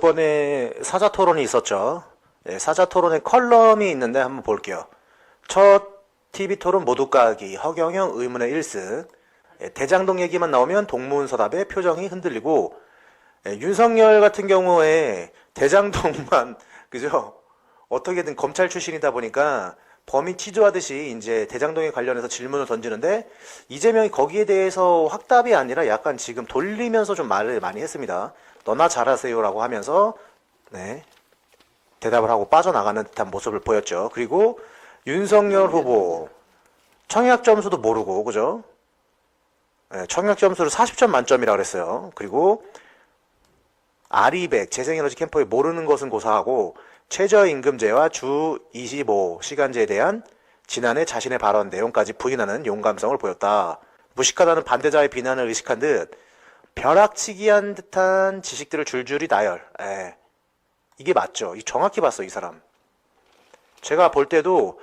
요번에 사자토론이 있었죠. 예, 사자토론에 컬럼이 있는데 한번 볼게요. 첫 TV토론 모두 까기, 허경영 의문의 1승. 예, 대장동 얘기만 나오면 동문서답의 표정이 흔들리고, 예, 윤석열 같은 경우에 대장동만 그죠? 어떻게든 검찰 출신이다 보니까 범인 취조하듯이 이제 대장동에 관련해서 질문을 던지는데, 이재명이 거기에 대해서 확답이 아니라 약간 지금 돌리면서 좀 말을 많이 했습니다. 너나 잘하세요라고 하면서 네, 대답을 하고 빠져나가는 듯한 모습을 보였죠. 그리고 윤석열 후보 청약 점수도 모르고 그죠? 네, 청약 점수를 40점 만점이라고 그랬어요. 그리고 아리백 재생에너지 캠프에 모르는 것은 고사하고 최저임금제와 주 25시간제에 대한 지난해 자신의 발언 내용까지 부인하는 용감성을 보였다. 무식하다는 반대자의 비난을 의식한 듯 벼락치기한 듯한 지식들을 줄줄이 나열. 이게 맞죠. 정확히 봤어, 이 사람. 제가 볼 때도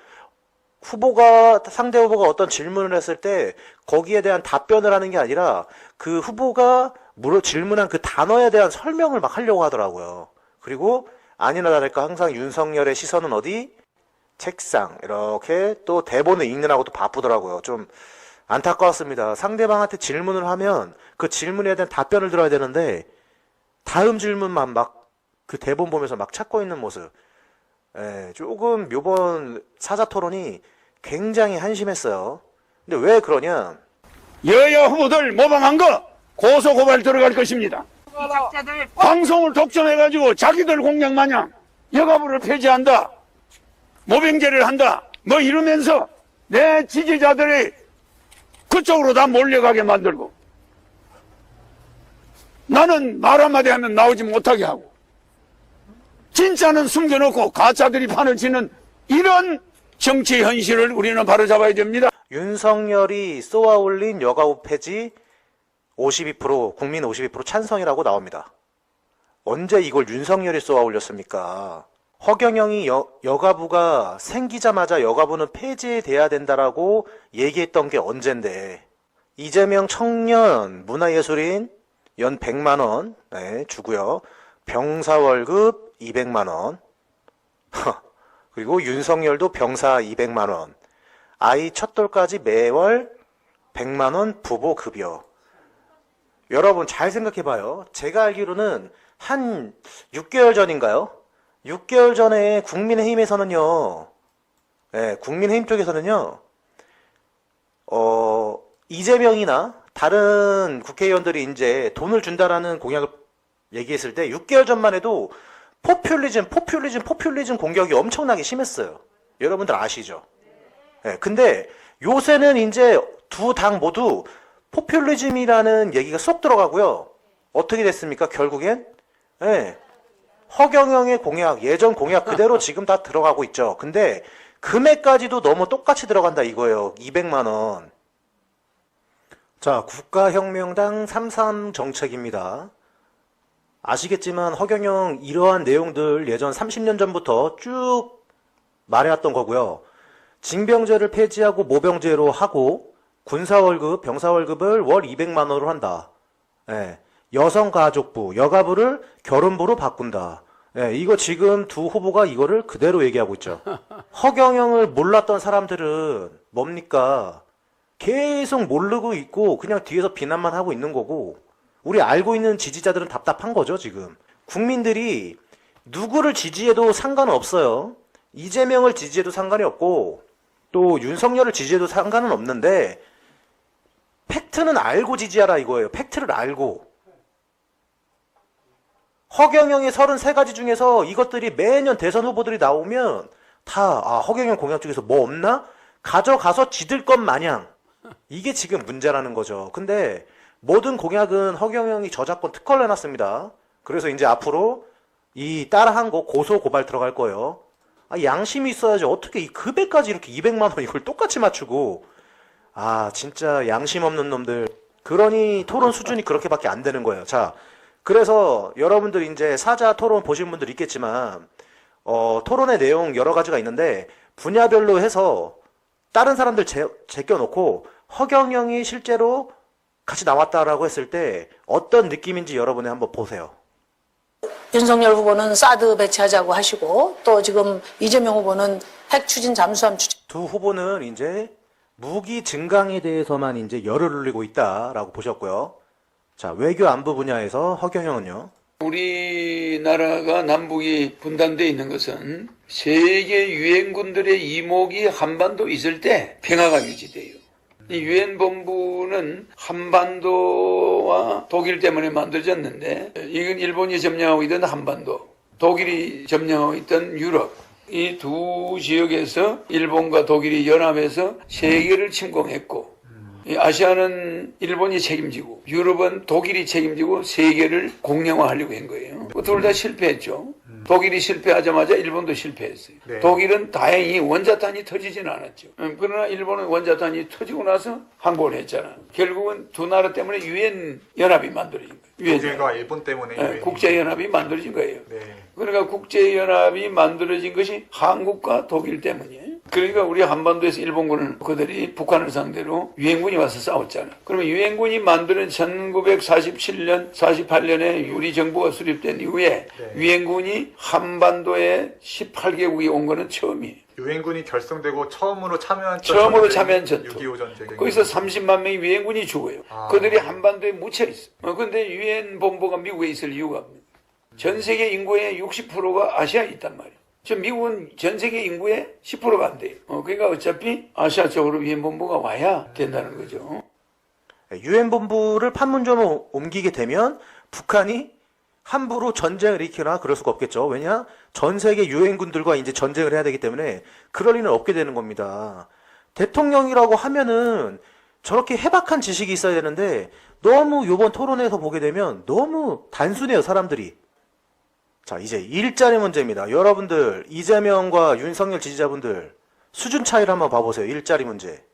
상대 후보가 어떤 질문을 했을 때 거기에 대한 답변을 하는 게 아니라 그 후보가 질문한 그 단어에 대한 설명을 막 하려고 하더라고요. 그리고 아니나 다를까 항상 윤석열의 시선은 어디? 책상. 이렇게 또 대본을 읽느라고 또 바쁘더라고요. 좀 안타까웠습니다. 상대방한테 질문을 하면 그 질문에 대한 답변을 들어야 되는데 다음 질문만 막 그 대본 보면서 막 찾고 있는 모습. 조금 요번 사자토론이 굉장히 한심했어요. 근데 왜 그러냐? 여야 후보들 모방한 거 고소고발 들어갈 것입니다. 방송을 독점해가지고 자기들 공약 마냥 여가부를 폐지한다, 모병제를 한다 뭐 이러면서 내 지지자들이 그쪽으로 다 몰려가게 만들고 나는 말 한마디 하면 나오지 못하게 하고 진짜는 숨겨놓고 가짜들이 판을 치는 이런 정치 현실을 우리는 바로잡아야 됩니다. 윤석열이 쏘아올린 여가부 폐지 52%, 국민 52% 찬성이라고 나옵니다. 언제 이걸 윤석열이 쏘아올렸습니까? 허경영이 여가부가 생기자마자 여가부는 폐지돼야 된다라고 얘기했던 게 언젠데, 이재명 청년 문화예술인 연 100만원 주고요. 병사 월급 200만원. 그리고 윤석열도 병사 200만원. 아이 첫돌까지 매월 100만원 부모 급여. 여러분 잘 생각해봐요. 제가 알기로는 한 6개월 전인가요? 6개월 전에 국민의힘에서는요, 국민의힘 쪽에서는요, 이재명이나 다른 국회의원들이 이제 돈을 준다라는 공약을 얘기했을 때 6개월 전만 해도 포퓰리즘 공격이 엄청나게 심했어요. 여러분들 아시죠? 근데 요새는 이제 두 당 모두 포퓰리즘이라는 얘기가 쏙 들어가고요. 어떻게 됐습니까? 결국엔 허경영의 공약, 예전 공약 그대로 지금 다 들어가고 있죠. 근데 금액까지도 너무 똑같이 들어간다 이거예요. 200만원. 자, 국가혁명당 3.3 정책입니다. 아시겠지만 허경영 이러한 내용들 예전 30년 전부터 쭉 말해왔던 거고요. 징병제를 폐지하고 모병제로 하고 군사월급, 병사월급을 월 200만원으로 한다. 여성가족부, 여가부를 결혼부로 바꾼다. 이거 지금 두 후보가 이거를 그대로 얘기하고 있죠. 허경영을 몰랐던 사람들은 뭡니까? 계속 모르고 있고 그냥 뒤에서 비난만 하고 있는 거고, 우리 알고 있는 지지자들은 답답한 거죠, 지금. 국민들이 누구를 지지해도 상관은 없어요. 이재명을 지지해도 상관이 없고 또 윤석열을 지지해도 상관은 없는데 팩트는 알고 지지하라 이거예요. 팩트를 알고. 허경영의 33가지 중에서 이것들이 매년 대선 후보들이 나오면 다 허경영 공약 중에서 뭐 없나? 가져가서 지들 것 마냥. 이게 지금 문제라는 거죠. 근데 모든 공약은 허경영이 저작권 특허를 해놨습니다. 그래서 이제 앞으로 이 따라한 거 고소 고발 들어갈 거예요. 양심이 있어야지 어떻게 이 급여까지 이렇게 200만원 이걸 똑같이 맞추고. 진짜 양심 없는 놈들. 그러니 토론 수준이 그렇게밖에 안 되는 거예요. 자, 그래서 여러분들 이제 사자 토론 보신 분들 있겠지만 토론의 내용 여러 가지가 있는데 분야별로 해서 다른 사람들 제껴놓고 허경영이 실제로 같이 나왔다라고 했을 때 어떤 느낌인지 여러분이 한번 보세요. 윤석열 후보는 사드 배치하자고 하시고 또 지금 이재명 후보는 핵 추진 잠수함 추진. 두 후보는 이제 무기 증강에 대해서만 이제 열을 올리고 있다라고 보셨고요. 자, 외교 안보 분야에서 허경영은요. 우리나라가 남북이 분단되어 있는 것은 세계 유엔군들의 이목이 한반도 있을 때 평화가 유지돼요. 이 유엔 본부는 한반도와 독일 때문에 만들어졌는데 이건 일본이 점령하고 있던 한반도, 독일이 점령하고 있던 유럽, 이 두 지역에서 일본과 독일이 연합해서 세계를 침공했고 이 아시아는 일본이 책임지고 유럽은 독일이 책임지고 세계를 공영화하려고 한 거예요. 둘 다 실패했죠. 독일이 실패하자마자 일본도 실패했어요. 네. 독일은 다행히 원자탄이 터지진 않았죠. 그러나 일본은 원자탄이 터지고 나서 항복을 했잖아. 결국은 두 나라 때문에 유엔 연합이 만들어진 거예요. 유엔 독일과 일본 때문에 유엔이- 국제연합이 만들어진 거예요. 네. 그러니까 국제연합이 만들어진 것이 한국과 독일 때문이에요. 그러니까 우리 한반도에서 일본군을 그들이 북한을 상대로 유엔군이 와서 싸웠잖아요. 그러면 유엔군이 만드는 1947년, 48년에 우리 정부가 수립된 이후에 네. 유엔군이 한반도에 18개국이 온 거는 처음이에요. 유엔군이 결성되고 처음으로 참여한 처음으로 참여한 전투. 6.25 전쟁. 거기서 30만 명의 유엔군이 죽어요. 아. 그들이 한반도에 묻혀 있어. 그런데 유엔 본부가 미국에 있을 이유가 없는. 전 세계 인구의 60%가 아시아에 있단 말이에요. 지금 미국은 전 세계 인구의 10%가 안 돼요. 그러니까 어차피 아시아 쪽으로 유엔 본부가 와야 된다는 거죠. 유엔 본부를 판문점으로 옮기게 되면 북한이 함부로 전쟁을 일으키거나 그럴 수가 없겠죠. 왜냐? 전 세계 유엔군들과 이제 전쟁을 해야 되기 때문에 그럴 리는 없게 되는 겁니다. 대통령이라고 하면은 저렇게 해박한 지식이 있어야 되는데 너무 이번 토론에서 보게 되면 너무 단순해요, 사람들이. 자, 이제 일자리 문제입니다. 여러분들, 이재명과 윤석열 지지자분들 수준 차이를 한번 봐보세요. 일자리 문제.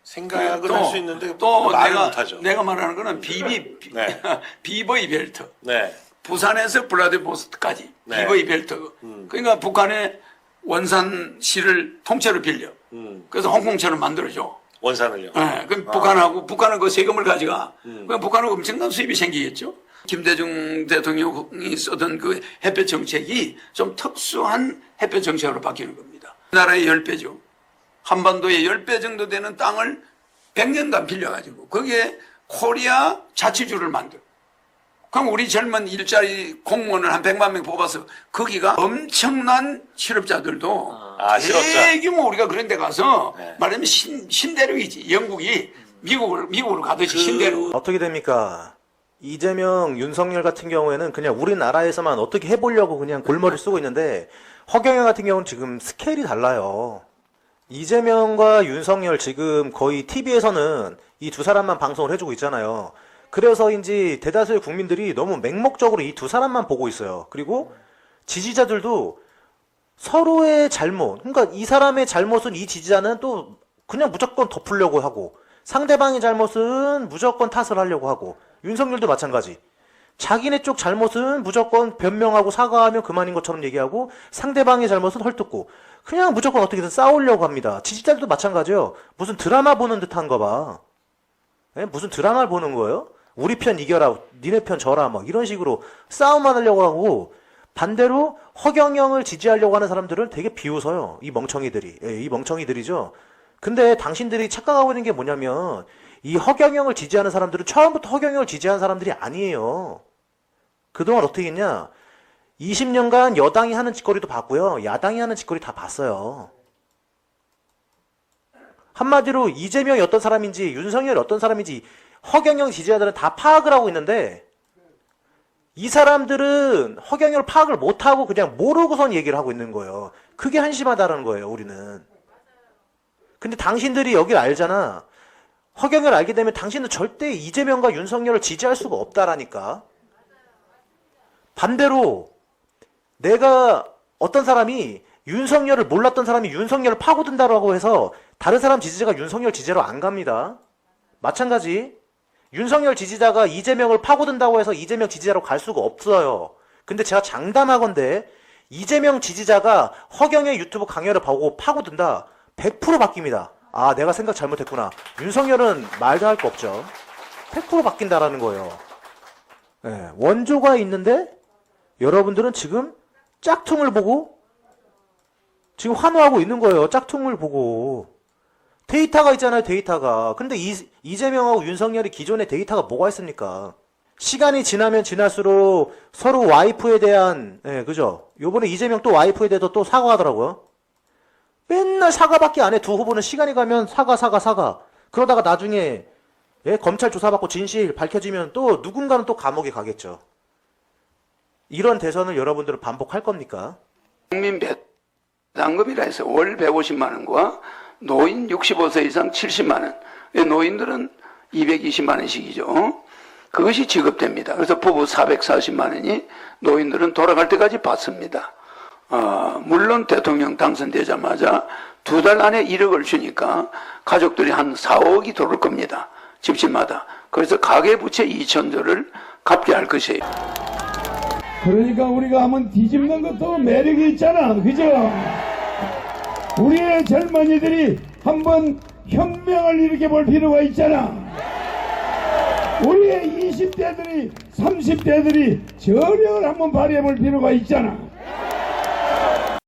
생각은 할 수 있는데 또 말을 못하죠. 내가 말하는 거는 네. 비버이 벨트. 네. 부산에서 블라디보스토크까지 네. 비버이 벨트. 그러니까 북한의 원산시를 통째로 빌려. 그래서 홍콩처럼 만들어줘. 원산을요. 네, 그럼 북한은 그 세금을 가져가. 그럼 북한은 엄청난 수입이 생기겠죠. 김대중 대통령이 쓰던 그 햇볕 정책이 좀 특수한 햇볕 정책으로 바뀌는 겁니다. 나라의 10배죠. 한반도의 10배 정도 되는 땅을 100년간 빌려가지고 거기에 코리아 자치주를 만들어. 그럼 우리 젊은 일자리 공무원을 한 100만 명 뽑아서 거기가 엄청난 실업자들도 실업자. 대규모 우리가 그런 데 가서 네. 말하면 신대륙이지. 영국이 미국으로 가듯이 신대륙. 어떻게 됩니까? 이재명, 윤석열 같은 경우에는 그냥 우리나라에서만 어떻게 해보려고 그냥 골머리를 쓰고 있는데 허경영 같은 경우는 지금 스케일이 달라요. 이재명과 윤석열 지금 거의 TV에서는 이 두 사람만 방송을 해주고 있잖아요. 그래서인지 대다수의 국민들이 너무 맹목적으로 이 두 사람만 보고 있어요. 그리고 지지자들도 서로의 잘못, 그러니까 이 사람의 잘못은 이 지지자는 또 그냥 무조건 덮으려고 하고 상대방의 잘못은 무조건 탓을 하려고 하고 윤석열도 마찬가지. 자기네 쪽 잘못은 무조건 변명하고 사과하면 그만인 것처럼 얘기하고 상대방의 잘못은 헐뜯고 그냥 무조건 어떻게든 싸우려고 합니다. 지지자들도 마찬가지예요. 무슨 드라마 보는 듯한 거 봐. 예? 무슨 드라마를 보는 거예요? 우리 편 이겨라, 니네 편 져라, 막 이런 식으로 싸움만 하려고 하고 반대로 허경영을 지지하려고 하는 사람들은 되게 비웃어요. 이 멍청이들이. 예, 이 멍청이들이죠. 근데 당신들이 착각하고 있는 게 뭐냐면 이 허경영을 지지하는 사람들은 처음부터 허경영을 지지하는 사람들이 아니에요. 그동안 어떻게 했냐? 20년간 여당이 하는 짓거리도 봤고요. 야당이 하는 짓거리 다 봤어요. 한마디로 이재명이 어떤 사람인지 윤석열이 어떤 사람인지 허경영 지지자들은 다 파악을 하고 있는데 이 사람들은 허경영을 파악을 못하고 그냥 모르고선 얘기를 하고 있는 거예요. 그게 한심하다는 거예요, 우리는. 근데 당신들이 여길 알잖아. 허경영을 알게 되면 당신은 절대 이재명과 윤석열을 지지할 수가 없다라니까. 반대로 내가 어떤 사람이 윤석열을 몰랐던 사람이 윤석열을 파고든다라고 해서 다른 사람 지지자가 윤석열 지지자로 안 갑니다. 마찬가지. 윤석열 지지자가 이재명을 파고든다고 해서 이재명 지지자로 갈 수가 없어요. 근데 제가 장담하건대 이재명 지지자가 허경의 유튜브 강연을 보고 파고든다. 100% 바뀝니다. 아, 내가 생각 잘못했구나. 윤석열은 말도 할 거 없죠. 100% 바뀐다라는 거예요. 예, 원조가 있는데 여러분들은 지금 짝퉁을 보고 지금 환호하고 있는 거예요. 짝퉁을 보고. 데이터가 있잖아요, 데이터가. 근데 이재명하고 윤석열이 기존의 데이터가 뭐가 있습니까? 시간이 지나면 지날수록 서로 와이프에 대한, 예, 그죠? 요번에 이재명 또 와이프에 대해서 또 사과하더라고요. 맨날 사과밖에 안 해. 두 후보는 시간이 가면 사과. 그러다가 나중에, 예, 검찰 조사받고 진실 밝혀지면 또 누군가는 또 감옥에 가겠죠. 이런 대선을 여러분들은 반복할 겁니까? 국민 배당금이라 해서 월 150만 원과 노인 65세 이상 70만 원. 노인들은 220만 원씩이죠. 그것이 지급됩니다. 그래서 부부 440만 원이 노인들은 돌아갈 때까지 받습니다. 물론 대통령 당선되자마자 2달 안에 1억을 주니까 가족들이 한 4억이 들어올 겁니다. 집집마다. 그래서 가계부채 2천조를 갚게 할 것이에요. 그러니까 우리가 한번 뒤집는 것도 매력이 있잖아. 그죠? 우리의 젊은이들이 한번 혁명을 일으켜볼 필요가 있잖아. 우리의 20대들이 30대들이 저력을 한번 발휘해볼 필요가 있잖아.